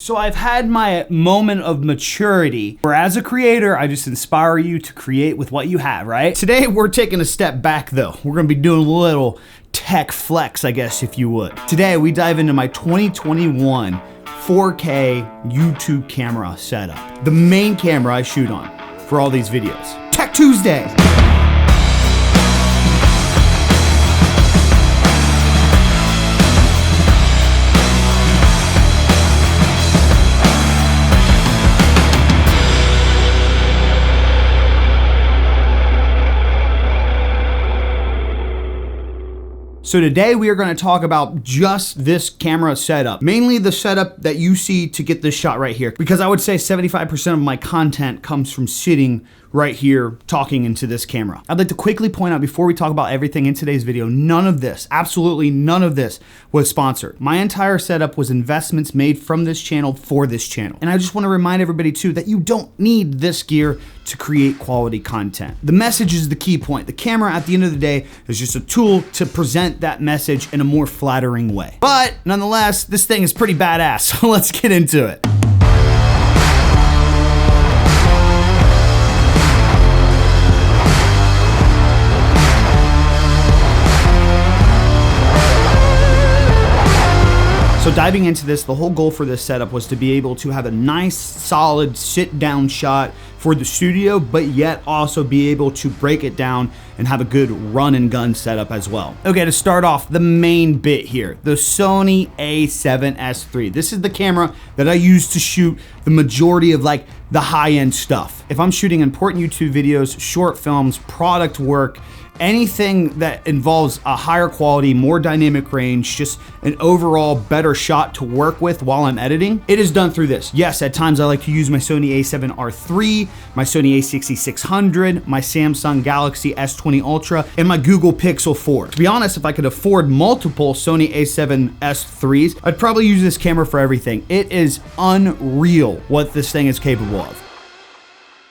So I've had my moment of maturity where as a creator, I just inspire you to create with what you have, right? Today, we're taking a step back though. We're gonna be doing a little tech flex, I guess, if you would. Today, we dive into my 2021 4K YouTube camera setup. The main camera I shoot on for all these videos. Tech Tuesday. So today we are going to talk about just this camera setup, mainly the setup that you see to get this shot right here, because I would say 75% of my content comes from sitting right here talking into this camera. I'd like to quickly point out before we talk about everything in today's video, none of this, absolutely none of this was sponsored. My entire setup was investments made from this channel for this channel. And I just want to remind everybody too that you don't need this gear to create quality content. The message is the key point. The camera at the end of the day is just a tool to present that message in a more flattering way. But nonetheless, this thing is pretty badass, so let's get into it. So diving into this, the whole goal for this setup was to be able to have a nice, solid sit-down shot for the studio, but yet also be able to break it down and have a good run and gun setup as well. Okay, to start off, the main bit here, the Sony a7S III. This is the camera that I use to shoot the majority of like the high-end stuff. If I'm shooting important YouTube videos, short films, product work, anything that involves a higher quality, more dynamic range, just an overall better shot to work with while I'm editing, it is done through this. Yes, at times I like to use my Sony a7R III, my Sony a6600, my Samsung Galaxy S20 Ultra, and my Google Pixel 4. To be honest, if I could afford multiple Sony a7S IIIs, I'd probably use this camera for everything. It is unreal what this thing is capable of.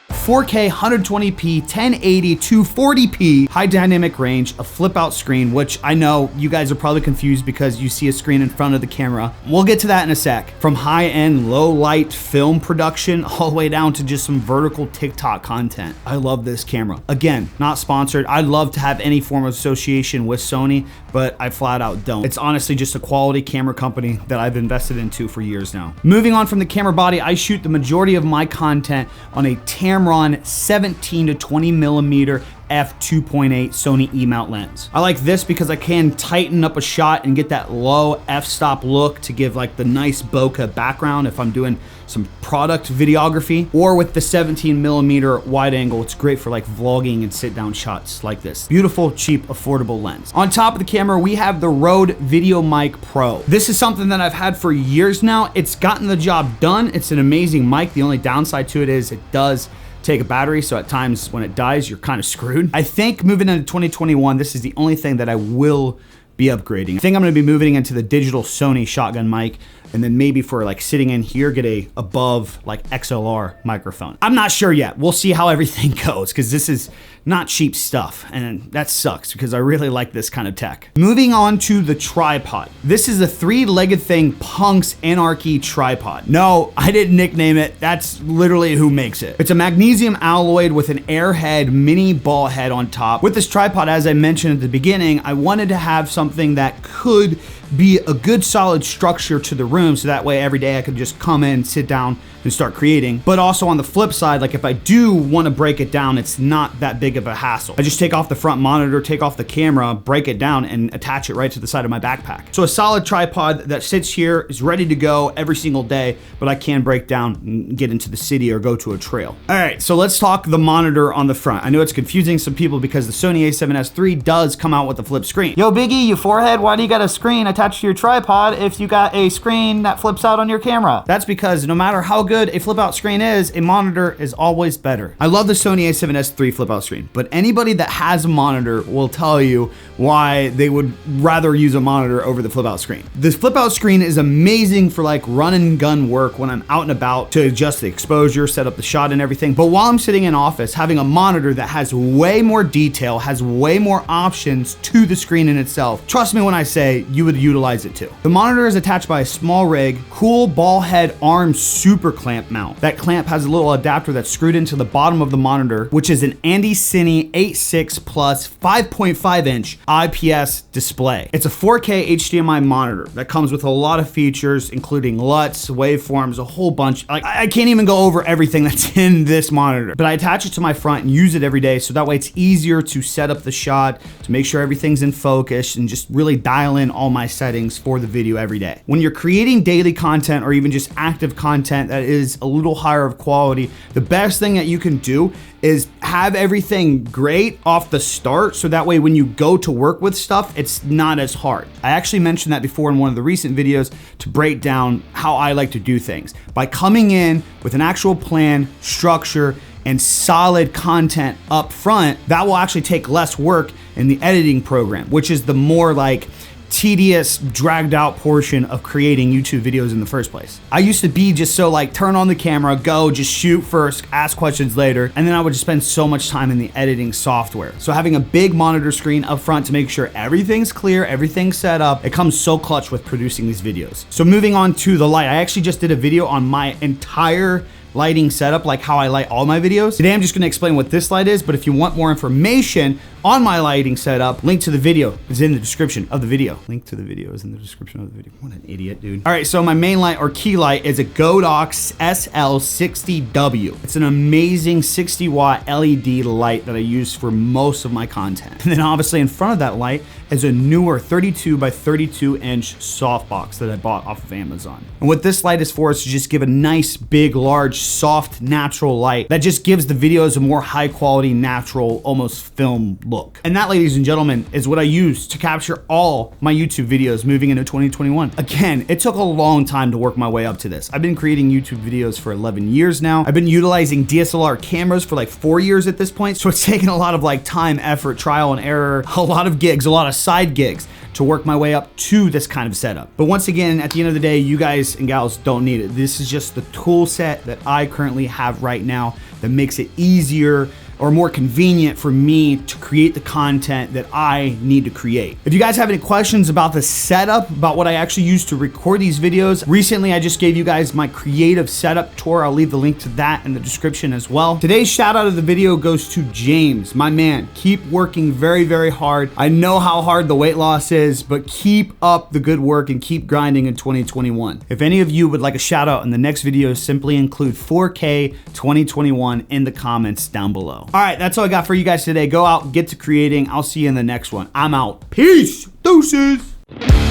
4K, 120p, 1080, 240p, high dynamic range, a flip out screen, which I know you guys are probably confused because you see a screen in front of the camera. We'll get to that in a sec. From high end, low light film production, all the way down to just some vertical TikTok content. I love this camera. Again, not sponsored. I'd love to have any form of association with Sony, but I flat out don't. It's honestly just a quality camera company that I've invested into for years now. Moving on from the camera body, I shoot the majority of my content on a Tamron 17 to 20 millimeter f2.8 Sony E-mount lens. I like this because I can tighten up a shot and get that low f-stop look to give like the nice bokeh background if I'm doing some product videography, or with the 17 millimeter wide angle, it's great for like vlogging and sit down shots like this. Beautiful, cheap, affordable lens. On top of the camera, we have the Rode VideoMic Pro. This is something that I've had for years now. It's gotten the job done. It's an amazing mic. The only downside to it is it does take a battery, so at times when it dies, you're kind of screwed. I think moving into 2021, this is the only thing that I will be upgrading. I think I'm gonna be moving into the digital Sony shotgun mic, and then maybe for like sitting in here, get a above like XLR microphone. I'm not sure yet. We'll see how everything goes, because this is not cheap stuff, and that sucks because I really like this kind of tech. Moving on to the tripod. This is a 3-legged thing, Punk's Anarchy tripod. No, I didn't nickname it. That's literally who makes it. It's a magnesium alloyed with an airhead mini ball head on top. With this tripod, as I mentioned at the beginning, I wanted to have something that could be a good solid structure to the room, so that way every day I could just come in, sit down, and start creating. But also on the flip side, like if I do want to break it down, it's not that big of a hassle. I just take off the front monitor, take off the camera, break it down, and attach it right to the side of my backpack. So a solid tripod that sits here, is ready to go every single day, but I can break down and get into the city or go to a trail. All right, so let's talk the monitor on the front. I know it's confusing some people because the Sony a7S III does come out with a flip screen. Yo, Biggie, you forehead, why do you got a screen attached to your tripod if you got a screen that flips out on your camera? That's because no matter how good a flip out screen is, a monitor is always better. I love the Sony a7S III flip out screen, but anybody that has a monitor will tell you why they would rather use a monitor over the flip out screen. This flip out screen is amazing for like run and gun work when I'm out and about to adjust the exposure, set up the shot and everything. But while I'm sitting in office, having a monitor that has way more detail, has way more options to the screen in itself, trust me when I say you would utilize it too. The monitor is attached by a small rig, cool ball head arm super clamp mount. That clamp has a little adapter that's screwed into the bottom of the monitor, which is an Andy Cine 8.6 plus 5.5 inch IPS display. It's a 4K HDMI monitor that comes with a lot of features, including LUTs, waveforms, a whole bunch. Like, I can't even go over everything that's in this monitor, but I attach it to my front and use it every day, so that way it's easier to set up the shot, to make sure everything's in focus, and just really dial in all my settings for the video every day. When you're creating daily content or even just active content that is a little higher of quality, the best thing that you can do is have everything great off the start, so that way when you go to work with stuff, it's not as hard. I actually mentioned that before in one of the recent videos to break down how I like to do things. By coming in with an actual plan, structure, and solid content up front, that will actually take less work in the editing program, which is the more like tedious, dragged out portion of creating YouTube videos in the first place. I used to be just so like turn on the camera, go, just shoot first, ask questions later, and then I would just spend so much time in the editing software. So having a big monitor screen up front to make sure everything's clear, everything's set up, it comes so clutch with producing these videos. So moving on to the light, I actually just did a video on my entire lighting setup, like how I light all my videos. Today I'm just gonna explain what this light is, but if you want more information on my lighting setup, link to the video is in the description of the video. Link to the video is in the description of the video. What an idiot, dude. All right, so my main light or key light is a Godox SL60W. It's an amazing 60 watt LED light that I use for most of my content. And then obviously in front of that light is a newer 32 by 32 inch softbox that I bought off of Amazon. And what this light is for is to just give a nice, big, large, soft, natural light that just gives the videos a more high quality, natural, almost film look. And that, ladies and gentlemen, is what I use to capture all my YouTube videos moving into 2021. Again, it took a long time to work my way up to this. I've been creating YouTube videos for 11 years now. I've been utilizing DSLR cameras for like 4 years at this point. So it's taken a lot of like time, effort, trial and error, a lot of gigs, a lot of side gigs to work my way up to this kind of setup. But once again, at the end of the day, you guys and gals don't need it. This is just the tool set that I currently have right now that makes it easier or more convenient for me to create the content that I need to create. If you guys have any questions about the setup, about what I actually use to record these videos, recently I just gave you guys my creative setup tour. I'll leave the link to that in the description as well. Today's shout out of the video goes to James, my man. Keep working very, very hard. I know how hard the weight loss is, but keep up the good work and keep grinding in 2021. If any of you would like a shout out in the next video, simply include 4K 2021 in the comments down below. All right, that's all I got for you guys today. Go out, get to creating. I'll see you in the next one. I'm out. Peace. Deuces.